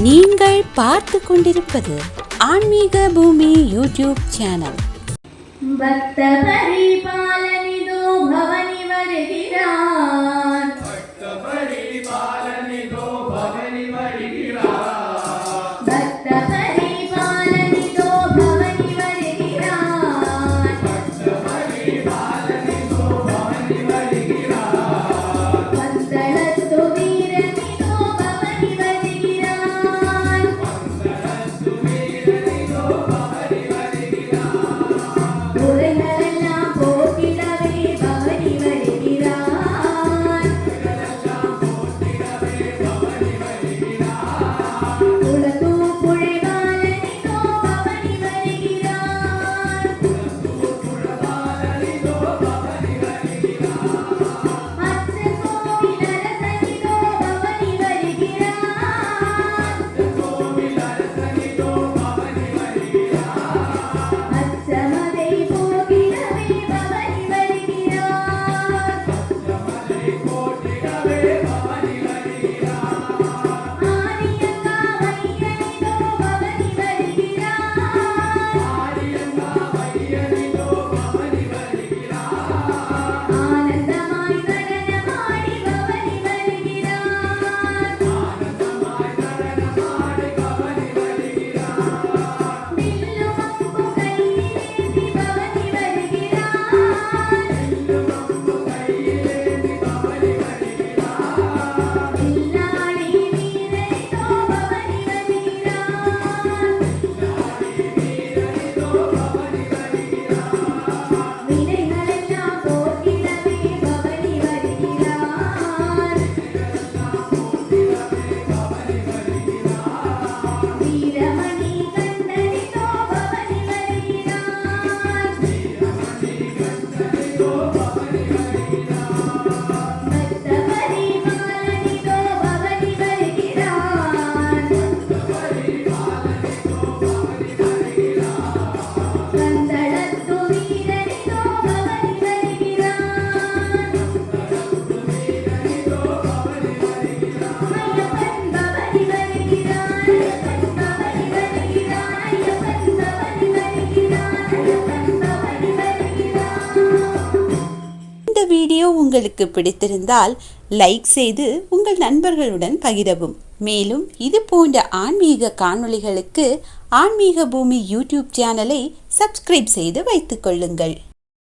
நீங்கள் பார்த்து கொண்டிருப்பது ஆன்மீக பூமி யூடியூப் சேனல். பக்த பரிபாலனிதோ பவனி வருகிறான், பக்த பரிபாலனிதோ பவனி வருகிறான், பக்த பரிபாலனிதோ பவனி வருகிறான், பக்த பரிபாலனிதோ பவனி வருகிறான், பந்தளத்து வீரனிதோ பவனி வருகிறான், பந்தளத்து வீரனிதோ பவனி வருகிறான், குறைகளெல்லாம் போக்கிடவே பவனி வருகிறான், குறைகளெல்லாம் போக்கிடவே பவனி வருகிறான், குலத்தூர் புழைபாலனிதோ பவனி வருகிறான், புழபாலனிதோ பவனி வருகிறான், அச்சன் கோவில் அரசனிதோ பவனி வருகிறான், கோவில் அரசனிதோ பவனி வருகிறான், அச்சமதை போக்கிடவே பவனி வருகிறான், ஜமலை போற்றிடவே பவனி வருகிறான், ஆரியங்கா வையனிதோ பவனி வருகிறான், ஆரியங்கா வையனிதோ பவனி வருகிறான், ஆனந்தமாய் நடனமாடி பவனி வருகிறான், ஆனந்தமாய் நடனமாடி பவனி வருகிறான், வில்லும் அம்பும் கையிலேந்தி பவனி வருகிறான், வில்லும் அம்பும் கையிலேந்தி பவனி வருகிறான், வில்லாளி வீரனிதோ பவனி வருகிறான், வில்லாளி வீரனிதோ பவனி வருகிறான், வினைகளெல்லாம் போக்கிடவே பவனி வருகிறான், வீரமணி கண்டனிதோ பவனி வருகிறான், பக்த பரிபாலனிதோ பவனி வருகிறான், பந்தளத்து வீரனிதோ பவனி வருகிறான், ஐயப்பன் பவனி வருகிறான், ஐயப்பன் பவனி வருகிறான், ஐயப்பன் பவனி வருகிறான், ஐயப்பன் பவனி வருகிறான். இந்த வீடியோ உங்களுக்கு பிடித்திருந்தால் லைக் செய்து உங்கள் நண்பர்களுடன் பகிரவும். மேலும் இது போன்ற ஆன்மீக காணொளிகளுக்கு ஆன்மீக பூமி யூடியூப் சேனலை சப்ஸ்கிரைப் செய்து வைத்துக் கொள்ளுங்கள்.